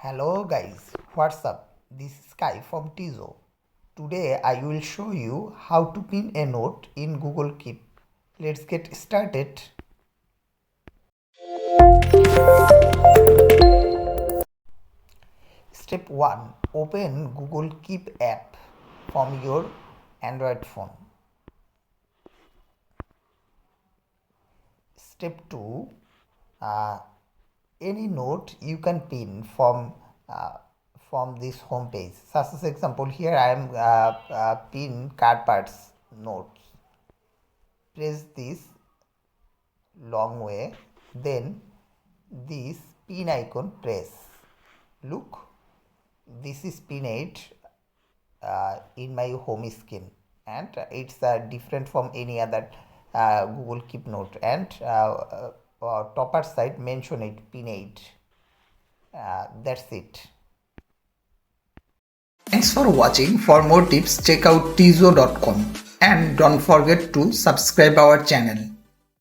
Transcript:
Hello guys, what's up? This is Sky from Tizaw. Today I will show you how to pin a note in Google Keep. Let's get started. Step 1. Open Google Keep app from your Android phone. Step 2. Any note you can pin from this home page. Such as example, here I am pin car parts notes. Press this long way, then this pin icon press. Look, this is pinned in my home screen, and it's different from any other Google Keep note, and topper side mention it pinned. That's it. Thanks for watching. For more tips, check out tizaw.com and don't forget to subscribe our channel.